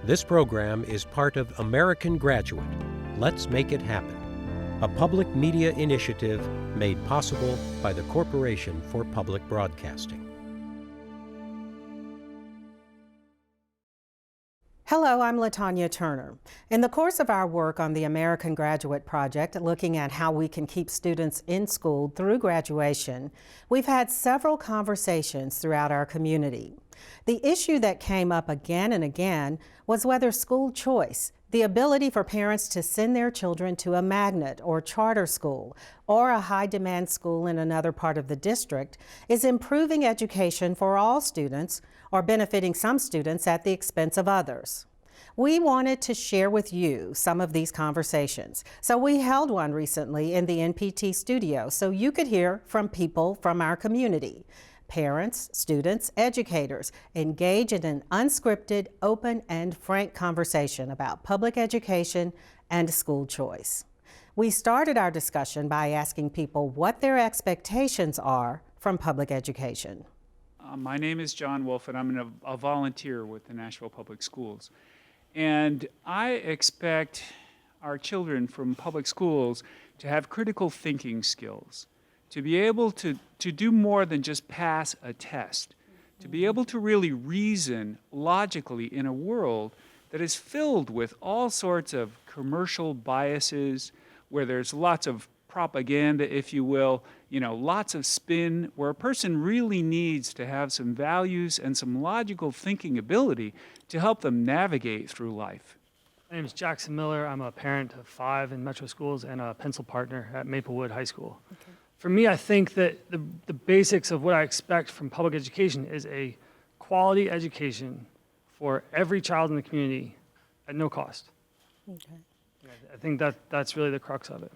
This program is part of American Graduate. Let's make it happen. A public media initiative made possible by the Corporation for Public Broadcasting. Hello, I'm LaTanya Turner. In the course of our work on the American Graduate Project, looking at how we can keep students in school through graduation, we've had several conversations throughout our community. The issue that came up again and again was whether school choice, the ability for parents to send their children to a magnet or charter school or a high-demand school in another part of the district, is improving education for all students or benefiting some students at the expense of others. We wanted to share with you some of these conversations, so we held one recently in the NPT studio so you could hear from people from our community. Parents, students, educators engage in an unscripted, open, and frank conversation about public education and school choice. We started our discussion by asking people what their expectations are from public education. My name is John Wolfe, and I'm a volunteer with the Nashville Public Schools. And I expect our children from public schools to have critical thinking skills, to be able to do more than just pass a test, to be able to really reason logically in a world that is filled with all sorts of commercial biases, where there's lots of propaganda, if you will, lots of spin, where a person really needs to have some values and some logical thinking ability to help them navigate through life. My name is Jackson Miller. I'm a parent of 5 in Metro Schools and a pencil partner at Maplewood High School. Okay. For me, I think that the basics of what I expect from public education is a quality education for every child in the community at no cost. Okay. I think that's really the crux of it.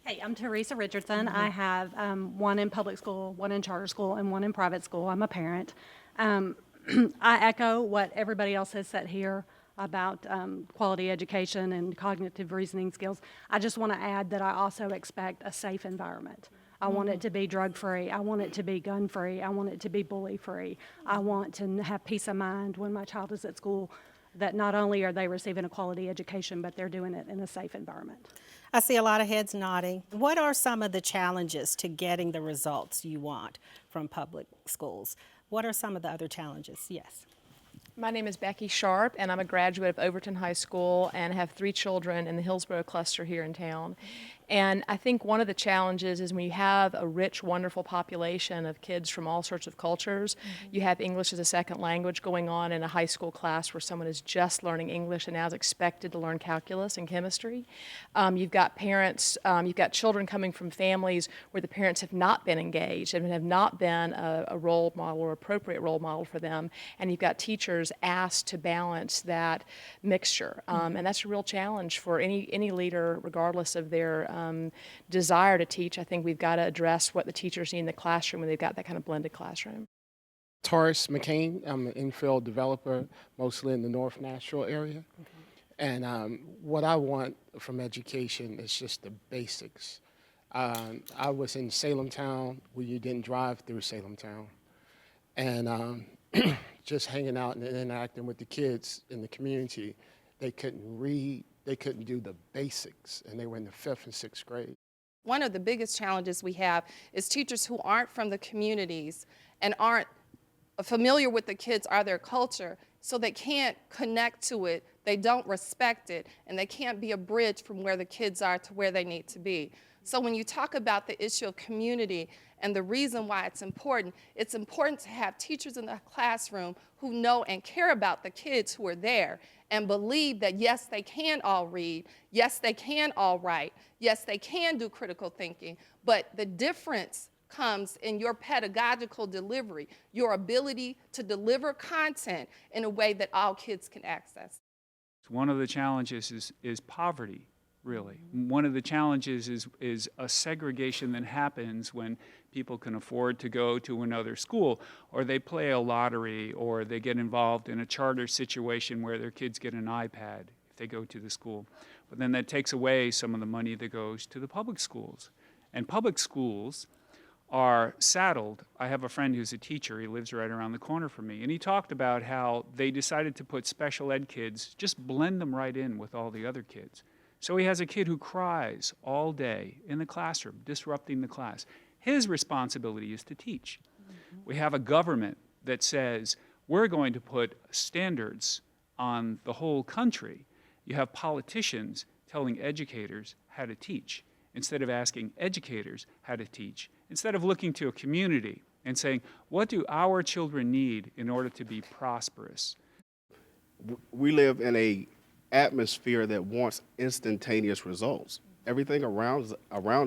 Hey, I'm Theresa Richardson. I have one in public school, one in charter school, and one in private school. I'm a parent. I echo what everybody else has said here about quality education and cognitive reasoning skills. I just want to add that I also expect a safe environment. I want it to be drug-free. I want it to be gun-free. I want it to be bully-free. I want to have peace of mind when my child is at school, that not only are they receiving a quality education, but they're doing it in a safe environment. I see a lot of heads nodding. What are some of the challenges to getting the results you want from public schools? What are some of the other challenges? Yes. My name is Becky Sharp, and I'm a graduate of Overton High School and have 3 children in the Hillsborough cluster here in town. And I think one of the challenges is when you have a rich, wonderful population of kids from all sorts of cultures, you have English as a second language going on in a high school class where someone is just learning English and now is expected to learn calculus and chemistry. You've got parents, you've got children coming from families where the parents have not been engaged and have not been a role model or appropriate role model for them. And you've got teachers asked to balance that mixture. And that's a real challenge for any leader, regardless of their desire to teach. I think we've got to address what the teachers need in the classroom when they've got that kind of blended classroom. Taurus McCain. I'm an infill developer, mostly in the North Nashville area. Okay. And what I want from education is just the basics. I was in Salem Town where you didn't drive through Salem Town. And just hanging out and interacting with the kids in the community, they couldn't read. They couldn't do the basics, and they were in the 5th and 6th grade. One of the biggest challenges we have is teachers who aren't from the communities and aren't familiar with the kids or their culture, so they can't connect to it, they don't respect it, and they can't be a bridge from where the kids are to where they need to be. So when you talk about the issue of community and the reason why it's important to have teachers in the classroom who know and care about the kids who are there and believe that, yes, they can all read, yes, they can all write, yes, they can do critical thinking, but the difference comes in your pedagogical delivery, your ability to deliver content in a way that all kids can access. One of the challenges is poverty. Really. One of the challenges is a segregation that happens when people can afford to go to another school, or they play a lottery, or they get involved in a charter situation where their kids get an iPad if they go to the school. But then that takes away some of the money that goes to the public schools. And public schools are saddled. I have a friend who's a teacher. He lives right around the corner from me. And he talked about how they decided to put special ed kids, just blend them right in with all the other kids. So he has a kid who cries all day in the classroom, disrupting the class. His responsibility is to teach. We have a government that says, we're going to put standards on the whole country. You have politicians telling educators how to teach, instead of asking educators how to teach, instead of looking to a community and saying, what do our children need in order to be prosperous? We live in a atmosphere that wants instantaneous results. Everything around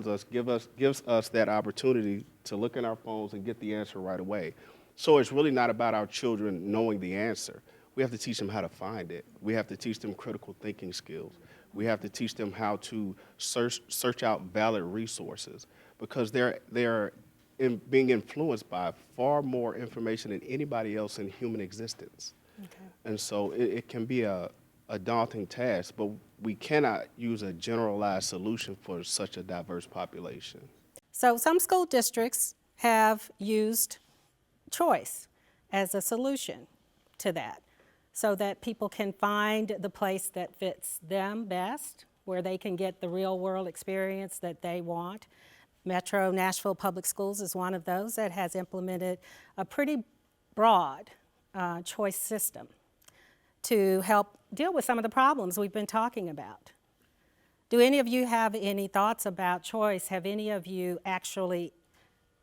us gives us that opportunity to look in our phones and get the answer right away. So it's really not about our children knowing the answer. We have to teach them how to find it. We have to teach them critical thinking skills. We have to teach them how to search out valid resources, because they're being influenced by far more information than anybody else in human existence. Okay. And so it can be a daunting task, but we cannot use a generalized solution for such a diverse population. So some school districts have used choice as a solution to that, so that people can find the place that fits them best, where they can get the real world experience that they want. Metro Nashville Public Schools is one of those that has implemented a pretty broad choice system to help deal with some of the problems we've been talking about. Do any of you have any thoughts about choice? Have any of you actually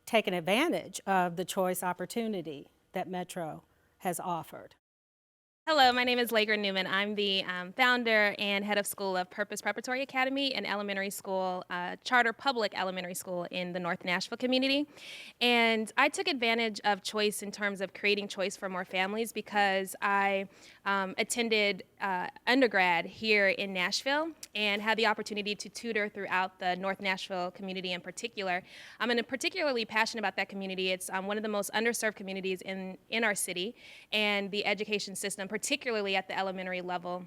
taken advantage of the choice opportunity that Metro has offered? Hello, my name is Lager Newman. I'm the founder and head of school of Purpose Preparatory Academy, an elementary school, charter public elementary school in the North Nashville community. And I took advantage of choice in terms of creating choice for more families, because I attended undergrad here in Nashville and had the opportunity to tutor throughout the North Nashville community in particular. I'm particularly passionate about that community. It's one of the most underserved communities in our city, and the education system, particularly at the elementary level,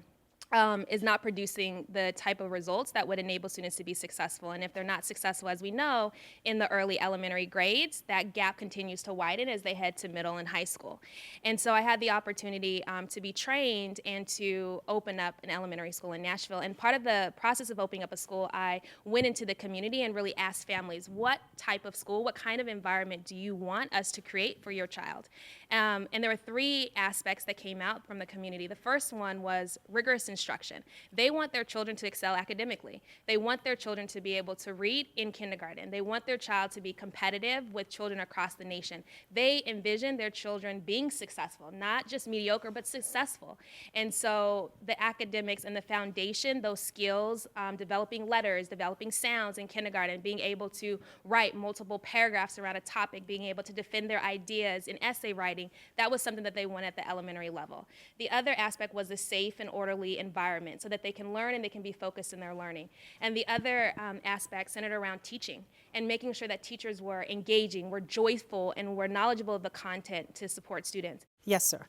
is not producing the type of results that would enable students to be successful. And if they're not successful, as we know, in the early elementary grades, that gap continues to widen as they head to middle and high school. And so I had the opportunity to be trained and to open up an elementary school in Nashville. And part of the process of opening up a school, I went into the community and really asked families, what type of school, what kind of environment do you want us to create for your child? And there were three aspects that came out from the community. The first one was rigorous instruction. They want their children to excel academically. They want their children to be able to read in kindergarten. They want their child to be competitive with children across the nation. They envision their children being successful, not just mediocre, but successful. And so the academics and the foundation, those skills, developing letters, developing sounds in kindergarten, being able to write multiple paragraphs around a topic, being able to defend their ideas in essay writing, that was something that they want at the elementary level. The other aspect was the safe and orderly environment, so that they can learn and they can be focused in their learning. And the other aspect centered around teaching and making sure that teachers were engaging, were joyful, and were knowledgeable of the content to support students. Yes, sir.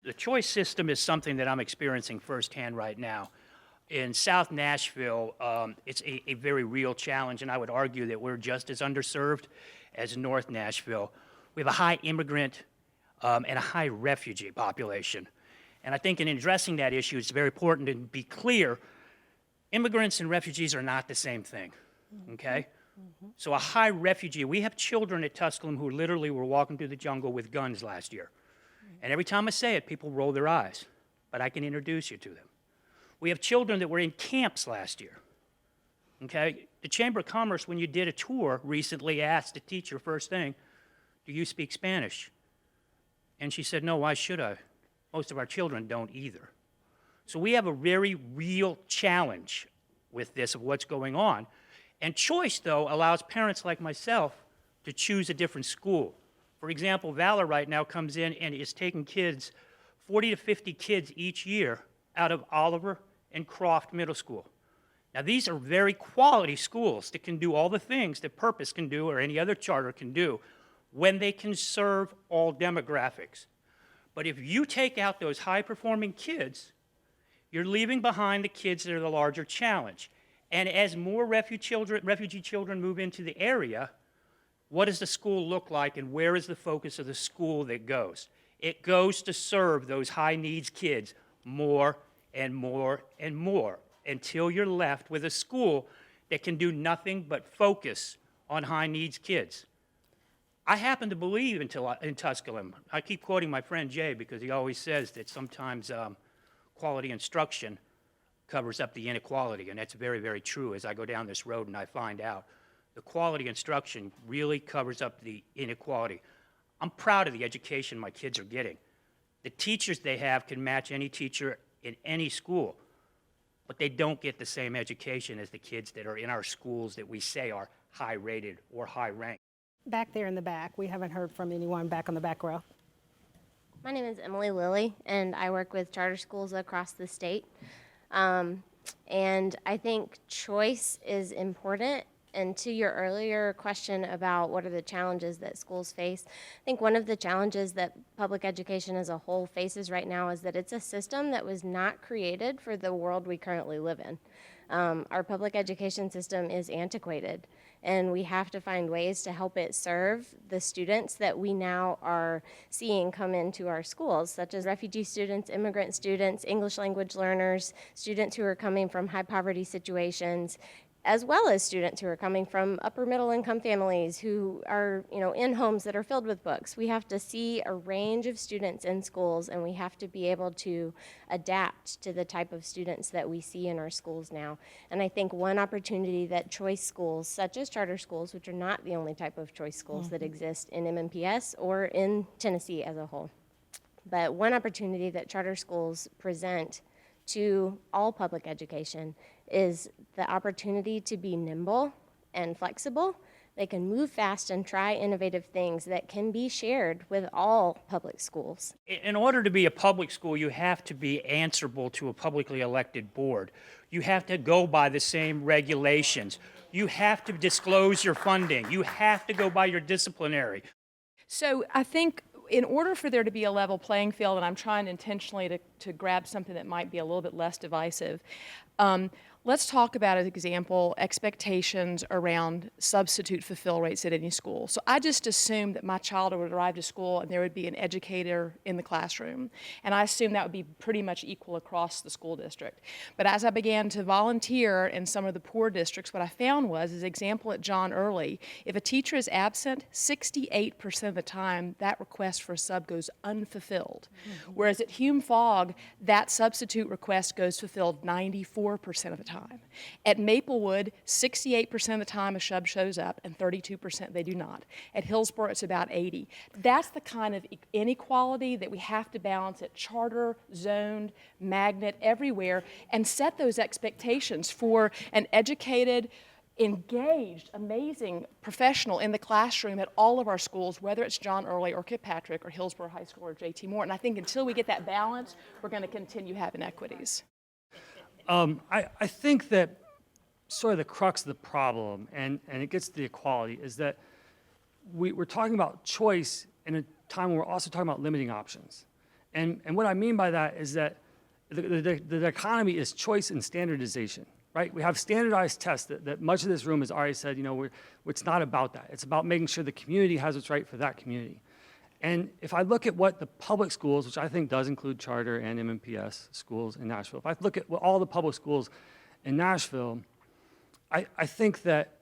The choice system is something that I'm experiencing firsthand right now. In South Nashville, it's a very real challenge, and I would argue that we're just as underserved as North Nashville. We have a high immigrant and a high refugee population. And I think in addressing that issue, it's very important to be clear, immigrants and refugees are not the same thing, okay? Mm-hmm. So a high refugee, we have children at Tusculum who literally were walking through the jungle with guns last year. Mm-hmm. And every time I say it, people roll their eyes, but I can introduce you to them. We have children that were in camps last year, okay? The Chamber of Commerce, when you did a tour recently, asked the teacher first thing, do you speak Spanish? And she said, no, why should I? Most of our children don't either. So we have a very real challenge with this of what's going on. And choice, though, allows parents like myself to choose a different school. For example, Valor right now comes in and is taking kids, 40 to 50 kids each year, out of Oliver and Croft Middle School. Now, these are very quality schools that can do all the things that Purpose can do or any other charter can do when they can serve all demographics. But if you take out those high-performing kids, you're leaving behind the kids that are the larger challenge. And as more refugee children move into the area, What does the school look like, and where is the focus of the school that goes? It goes to serve those high needs kids more and more and more until you're left with a school that can do nothing but focus on high needs kids. I happen to believe in Tusculum. I keep quoting my friend Jay because he always says that sometimes quality instruction covers up the inequality, and that's very, very true as I go down this road and I find out. The quality instruction really covers up the inequality. I'm proud of the education my kids are getting. The teachers they have can match any teacher in any school, but they don't get the same education as the kids that are in our schools that we say are high-rated or high-ranked. Back there in the back, we haven't heard from anyone back on the back row. My name is Emily Lilly, and I work with charter schools across the state. And I think choice is important. And to your earlier question about what are the challenges that schools face, I think one of the challenges that public education as a whole faces right now is that it's a system that was not created for the world we currently live in. Our public education system is antiquated, and we have to find ways to help it serve the students that we now are seeing come into our schools, such as refugee students, immigrant students, English language learners, students who are coming from high poverty situations, as well as students who are coming from upper middle income families who are, in homes that are filled with books. We have to see a range of students in schools, and we have to be able to adapt to the type of students that we see in our schools now. And I think one opportunity that choice schools, such as charter schools, which are not the only type of choice schools that exist in MMPS or in Tennessee as a whole, but one opportunity that charter schools present to all public education is the opportunity to be nimble and flexible. They can move fast and try innovative things that can be shared with all public schools. In order to be a public school, you have to be answerable to a publicly elected board. You have to go by the same regulations. You have to disclose your funding. You have to go by your disciplinary. So I think in order for there to be a level playing field, and I'm trying intentionally to grab something that might be a little bit less divisive, let's talk about, as an example, expectations around substitute fulfill rates at any school. So I just assumed that my child would arrive to school and there would be an educator in the classroom. And I assumed that would be pretty much equal across the school district. But as I began to volunteer in some of the poor districts, what I found was, as an example at John Early, if a teacher is absent, 68% of the time that request for a sub goes unfulfilled. Whereas at Hume Fogg, that substitute request goes fulfilled 94% of the time. At Maplewood, 68% of the time a sub shows up and 32% they do not. At Hillsborough, it's about 80. That's the kind of inequality that we have to balance at charter, zoned, magnet, everywhere, and set those expectations for an educated, engaged, amazing professional in the classroom at all of our schools, whether it's John Early or Kirkpatrick or Hillsborough High School or J.T. Moore. And I think until we get that balance, we're going to continue having inequities. I think that sort of the crux of the problem, and it gets to the equality, is that we're talking about choice in a time when we're also talking about limiting options. And what I mean by that is that the economy is choice and standardization, right? We have standardized tests that much of this room has already said, it's not about that. It's about making sure the community has what's right for that community. And if I look at what the public schools, which I think does include charter and MMPS schools in Nashville, if I look at all the public schools in Nashville, I think that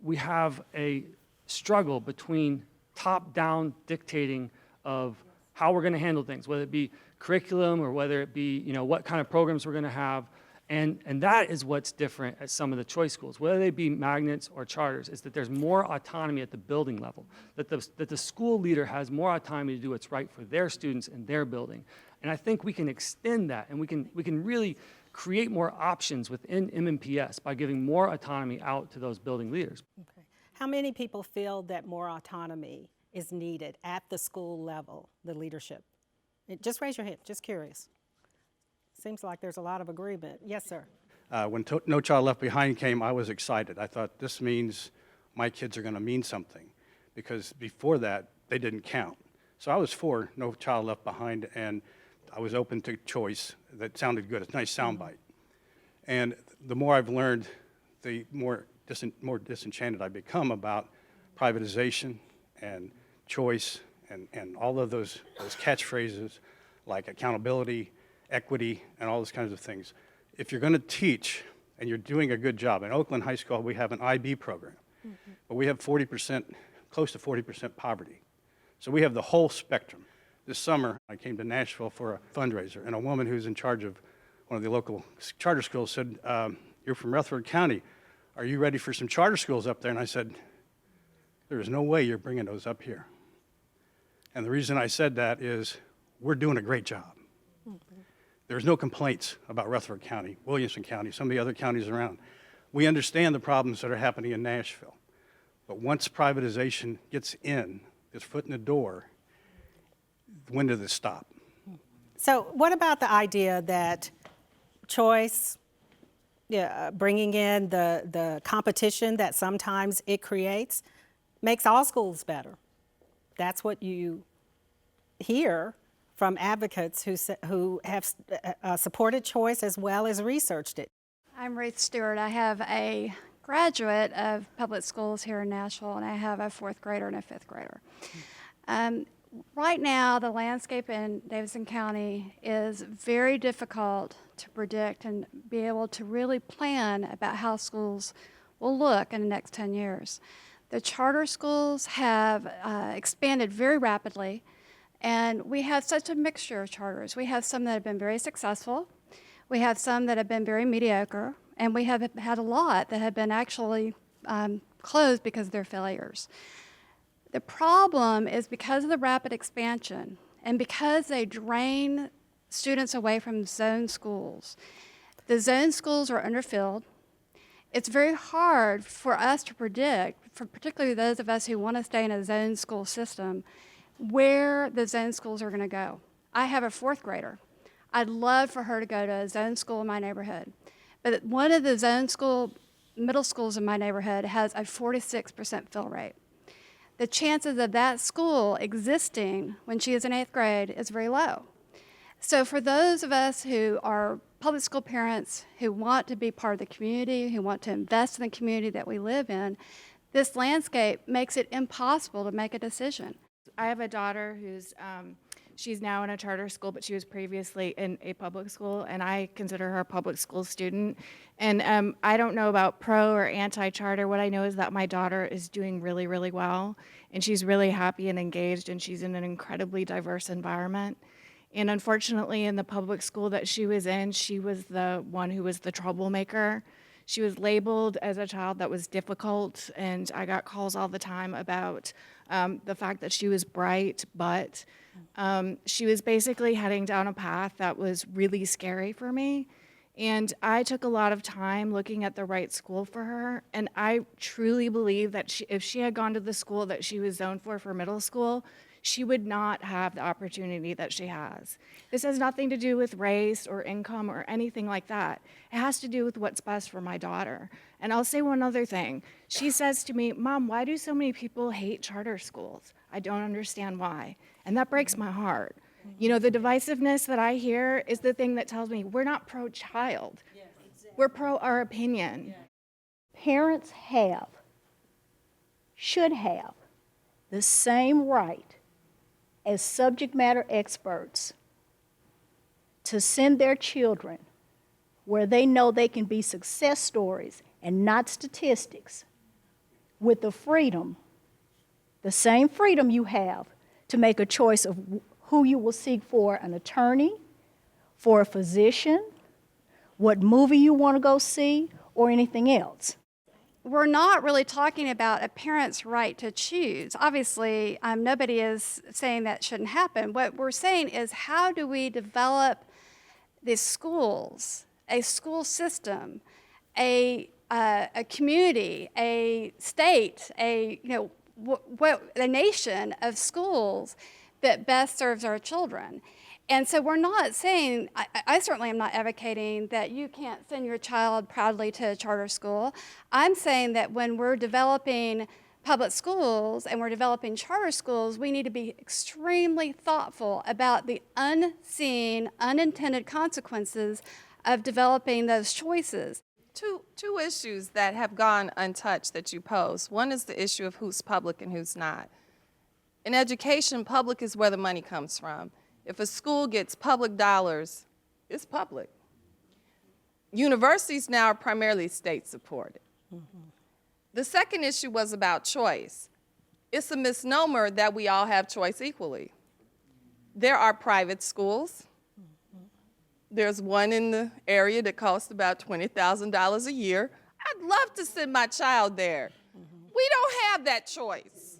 we have a struggle between top-down dictating of how we're going to handle things, whether it be curriculum or whether it be what kind of programs we're going to have. And that is what's different at some of the choice schools, whether they be magnets or charters, is that there's more autonomy at the building level, that the school leader has more autonomy to do what's right for their students in their building. And I think we can extend that, and we can really create more options within MMPS by giving more autonomy out to those building leaders. Okay. How many people feel that more autonomy is needed at the school level, the leadership? Just raise your hand, just curious. Seems like there's a lot of agreement. Yes, sir. When No Child Left Behind came, I was excited. I thought, this means my kids are going to mean something, because before that, they didn't count. So I was for No Child Left Behind, and I was open to choice. That sounded good. It's a nice soundbite. And the more I've learned, the more disenchanted I become about privatization and choice and all of those catchphrases like accountability, equity, and all those kinds of things. If you're going to teach and you're doing a good job, in Oakland High School we have an IB program, but we have 40%, close to 40% poverty. So we have the whole spectrum. This summer I came to Nashville for a fundraiser, and a woman who's in charge of one of the local charter schools said, "You're from Rutherford County. Are you ready for some charter schools up there?" And I said, "There is no way you're bringing those up here." And the reason I said that is we're doing a great job. There's no complaints about Rutherford County, Williamson County, some of the other counties around. We understand the problems that are happening in Nashville. But once privatization gets foot in the door, when does it stop? So what about the idea that choice, bringing in the competition that sometimes it creates, makes all schools better? That's what you hear from advocates who have supported choice as well as researched it. I'm Ruth Stewart. I have a graduate of public schools here in Nashville, and I have a fourth grader and a fifth grader. Right now, the landscape in Davidson County is very difficult to predict and be able to really plan about how schools will look in the next 10 years. The charter schools have expanded very rapidly, and we have such a mixture of charters. We have some that have been very successful, we have some that have been very mediocre, and we have had a lot that have been actually closed because of their failures. The problem is because of the rapid expansion and because they drain students away from zone schools, the zone schools are underfilled. It's very hard for us to predict, for particularly those of us who want to stay in a zone school system, where the zone schools are going to go. I have a fourth grader. I'd love for her to go to a zone school in my neighborhood. But one of the zone school middle schools in my neighborhood has a 46% fill rate. The chances of that school existing when she is in 8th grade is very low. So for those of us who are public school parents who want to be part of the community, who want to invest in the community that we live in, this landscape makes it impossible to make a decision. I have a daughter who's, she's now in a charter school, but she was previously in a public school, and I consider her a public school student. And I don't know about pro or anti-charter. What I know is that my daughter is doing really, really well, and she's really happy and engaged, and she's in an incredibly diverse environment. And unfortunately, in the public school that she was in, she was the one who was the troublemaker. She was labeled as a child that was difficult, and I got calls all the time about the fact that she was bright, but she was basically heading down a path that was really scary for me. And I took a lot of time looking at the right school for her, and I truly believe that if she had gone to the school that she was zoned for middle school, she would not have the opportunity that she has. This has nothing to do with race or income or anything like that. It has to do with what's best for my daughter. And I'll say one other thing. She says to me, "Mom, why do so many people hate charter schools? I don't understand why." And that breaks my heart. You know, the divisiveness that I hear is the thing that tells me we're not pro-child. Yes, exactly. We're pro our opinion. Yes. Parents should have the same right as subject matter experts to send their children where they know they can be success stories and not statistics, with the freedom, the same freedom you have to make a choice of who you will seek for an attorney, for a physician, what movie you want to go see, or anything else. We're not really talking about a parent's right to choose. Obviously, nobody is saying that shouldn't happen. What we're saying is, how do we develop the schools, a school system, a community, a state, a nation of schools that best serves our children? And so we're not saying, I certainly am not advocating that you can't send your child proudly to a charter school. I'm saying that when we're developing public schools and we're developing charter schools, we need to be extremely thoughtful about the unseen, unintended consequences of developing those choices. Two issues that have gone untouched that you pose. One is the issue of who's public and who's not. In education, public is where the money comes from. If a school gets public dollars, it's public. Universities now are primarily state-supported. The second issue was about choice. It's a misnomer that we all have choice equally. There are private schools. There's one in the area that costs about $20,000 a year. I'd love to send my child there. We don't have that choice.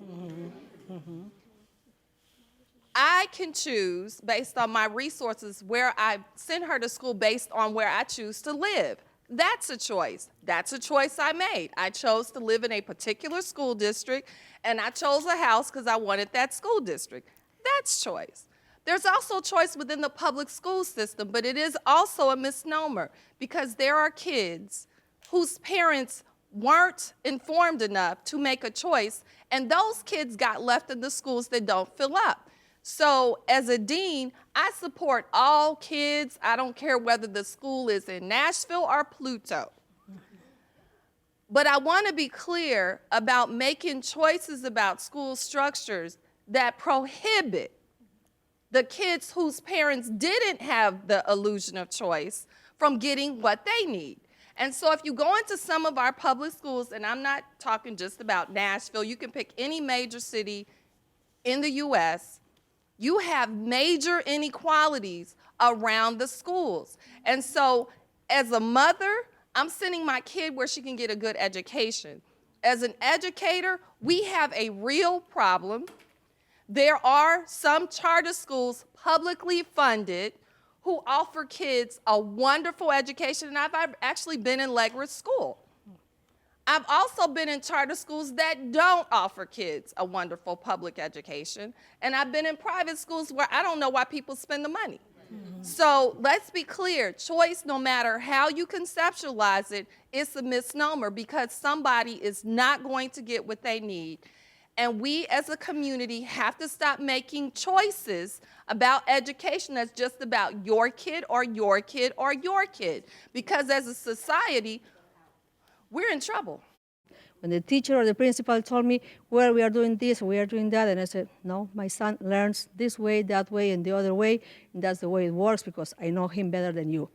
I can choose based on my resources where I send her to school based on where I choose to live. That's a choice. That's a choice I made. I chose to live in a particular school district, and I chose a house because I wanted that school district. That's choice. There's also choice within the public school system, but it is also a misnomer because there are kids whose parents weren't informed enough to make a choice, and those kids got left in the schools that don't fill up. So as a dean, I support all kids. I don't care whether the school is in Nashville or Pluto. But I want to be clear about making choices about school structures that prohibit the kids whose parents didn't have the illusion of choice from getting what they need. And so if you go into some of our public schools, and I'm not talking just about Nashville, you can pick any major city in the US, you have major inequalities around the schools. And so as a mother, I'm sending my kid where she can get a good education. As an educator, we have a real problem. There are some charter schools publicly funded who offer kids a wonderful education, and I've actually been in Legworth School. I've also been in charter schools that don't offer kids a wonderful public education, and I've been in private schools where I don't know why people spend the money. So let's be clear, choice, no matter how you conceptualize it, it's a misnomer because somebody is not going to get what they need. And we as a community have to stop making choices about education that's just about your kid or your kid or your kid. Because as a society, we're in trouble. When the teacher or the principal told me, well, we are doing this, we are doing that, and I said, no, my son learns this way, that way, and the other way, and that's the way it works because I know him better than you.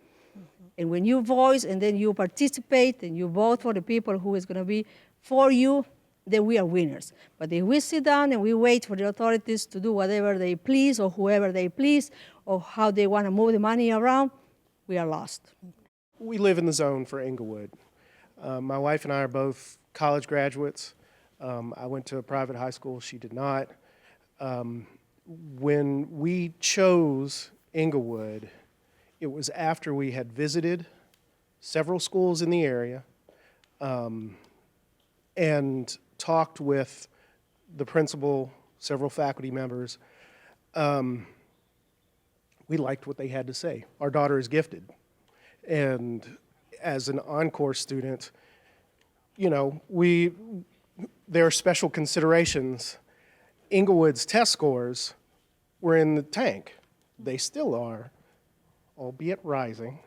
And when you voice and then you participate and you vote for the people who is going to be for you, then we are winners. But if we sit down and we wait for the authorities to do whatever they please or whoever they please or how they want to move the money around, we are lost. We live in the zone for Inglewood. My wife and I are both college graduates. I went to a private high school. She did not. When we chose Inglewood, it was after we had visited several schools in the area and talked with the principal, several faculty members. We liked what they had to say. Our daughter is gifted. And as an encore student, you know, there are special considerations. Inglewood's test scores were in the tank. They still are, albeit rising.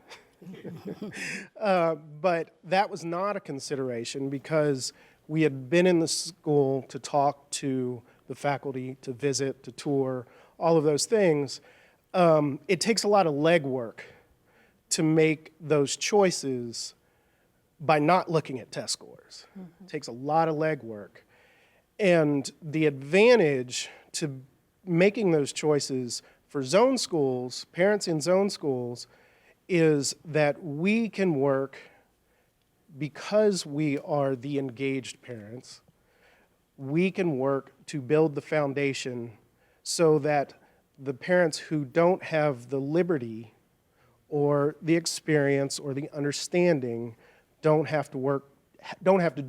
But that was not a consideration because we had been in the school to talk to the faculty, to visit, to tour, all of those things. It takes a lot of legwork to make those choices by not looking at test scores. It takes a lot of legwork. And the advantage to making those choices for zone schools, parents in zone schools, is that we can work because we are the engaged parents, we can work to build the foundation so that the parents who don't have the liberty or the experience or the understanding don't have to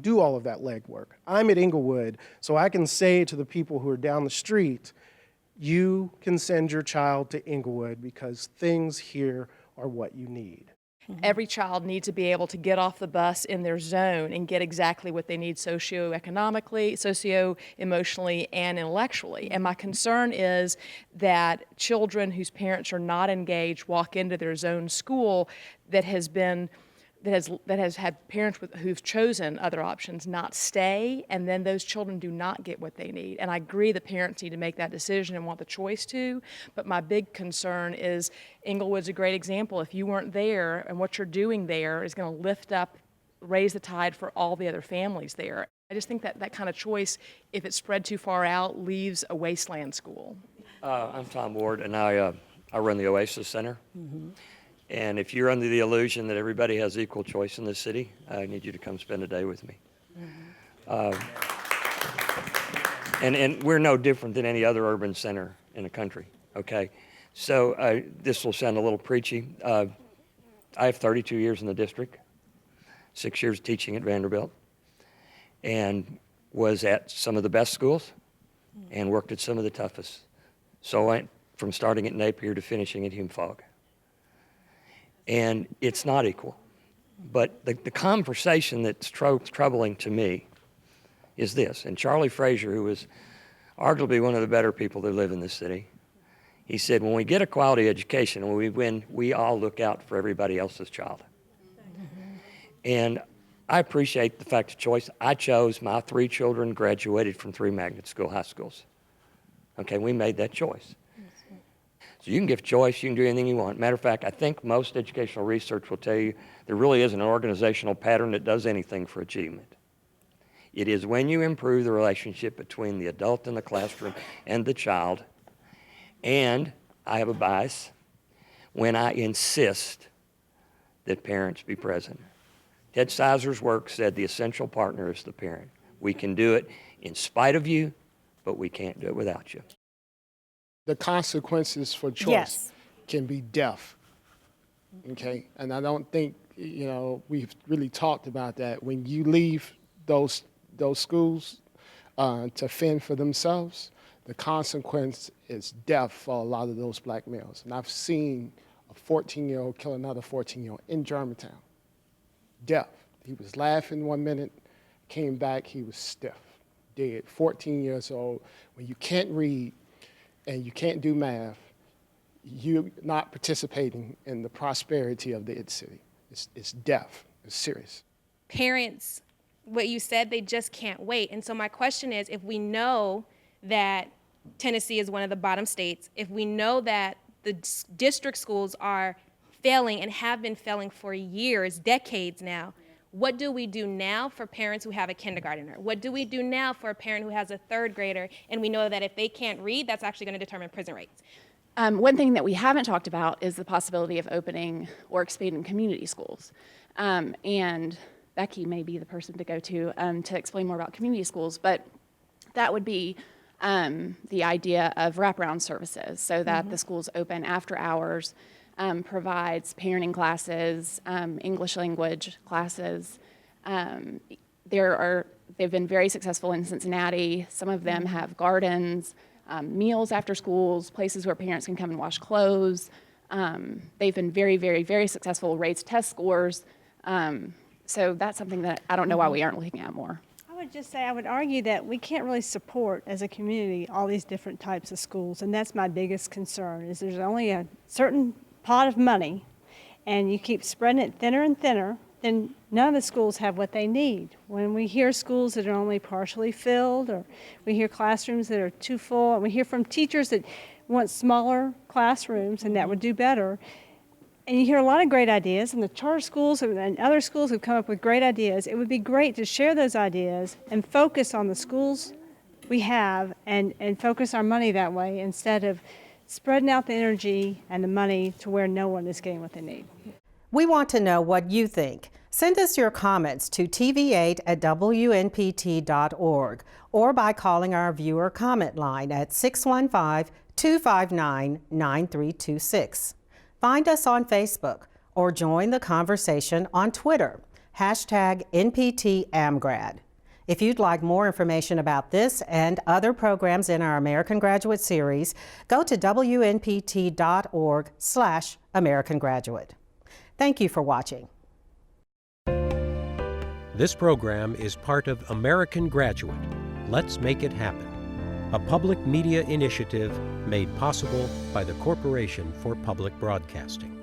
do all of that legwork. I'm at Inglewood, so I can say to the people who are down the street, you can send your child to Inglewood because things here are what you need. Every child needs to be able to get off the bus in their zone and get exactly what they need socioeconomically, socio-emotionally, and intellectually. And my concern is that children whose parents are not engaged walk into their zone school that has been that has had parents who've chosen other options not stay, and then those children do not get what they need. And I agree the parents need to make that decision and want the choice to, but my big concern is Inglewood's a great example. If you weren't there and what you're doing there is going to raise the tide for all the other families there. I just think that that kind of choice, if it's spread too far out, leaves a wasteland school. I'm Tom Ward, and I run the Oasis Center. Mm-hmm. And if you're under the illusion that everybody has equal choice in this city, I need you to come spend a day with me. Mm-hmm. And we're no different than any other urban center in the country, okay? So this will sound a little preachy. I have 32 years in the district, 6 years teaching at Vanderbilt, and was at some of the best schools and worked at some of the toughest. So I went from starting at Napier to finishing at Hume-Fogg. And it's not equal. But the conversation that's troubling to me is this. And Charlie Frazier, who was arguably one of the better people that live in this city, he said, when we get a quality education, when we win, we all look out for everybody else's child. Mm-hmm. And I appreciate the fact of choice. I chose, my 3 children graduated from 3 magnet school high schools. Okay, we made that choice. So you can give choice, you can do anything you want. Matter of fact, I think most educational research will tell you there really isn't an organizational pattern that does anything for achievement. It is when you improve the relationship between the adult in the classroom and the child, and I have a bias, when I insist that parents be present. Ted Sizer's work said the essential partner is the parent. We can do it in spite of you, but we can't do it without you. The consequences for choice can be death, okay? And I don't think, we've really talked about that. When you leave those schools to fend for themselves, the consequence is death for a lot of those black males. And I've seen a 14-year-old kill another 14-year-old in Germantown. Death. He was laughing 1 minute, came back, he was stiff, dead, 14 years old. When you can't read and you can't do math, you're not participating in the prosperity of the city. It's death. It's serious. Parents, what you said, they just can't wait. And so my question is, if we know that Tennessee is one of the bottom states, if we know that the district schools are failing and have been failing for years, decades now, what do we do now for parents who have a kindergartner? What do we do now for a parent who has a 3rd grader, and we know that if they can't read, that's actually going to determine prison rates? One thing that we haven't talked about is the possibility of opening or expanding community schools. And Becky may be the person to go to explain more about community schools, but that would be the idea of wraparound services so that the schools open after hours, provides parenting classes, English language classes. They've been very successful in Cincinnati. Some of them have gardens, meals after schools, places where parents can come and wash clothes. They've been very, very, very successful, raised test scores. So that's something that I don't know why we aren't looking at more. I would just say, I would argue that we can't really support as a community all these different types of schools, and that's my biggest concern, is there's only a certain pot of money, and you keep spreading it thinner and thinner, then none of the schools have what they need. When we hear schools that are only partially filled, or we hear classrooms that are too full, and we hear from teachers that want smaller classrooms and that would do better, and you hear a lot of great ideas, and the charter schools and other schools have come up with great ideas. It would be great to share those ideas and focus on the schools we have and focus our money that way instead of spreading out the energy and the money to where no one is getting what they need. We want to know what you think. Send us your comments to tv8@wnpt.org or by calling our viewer comment line at 615-259-9326. Find us on Facebook or join the conversation on Twitter, #NPTAmgrad. If you'd like more information about this and other programs in our American Graduate Series, go to wnpt.org/American Graduate. Thank you for watching. This program is part of American Graduate. Let's make it happen. A public media initiative made possible by the Corporation for Public Broadcasting.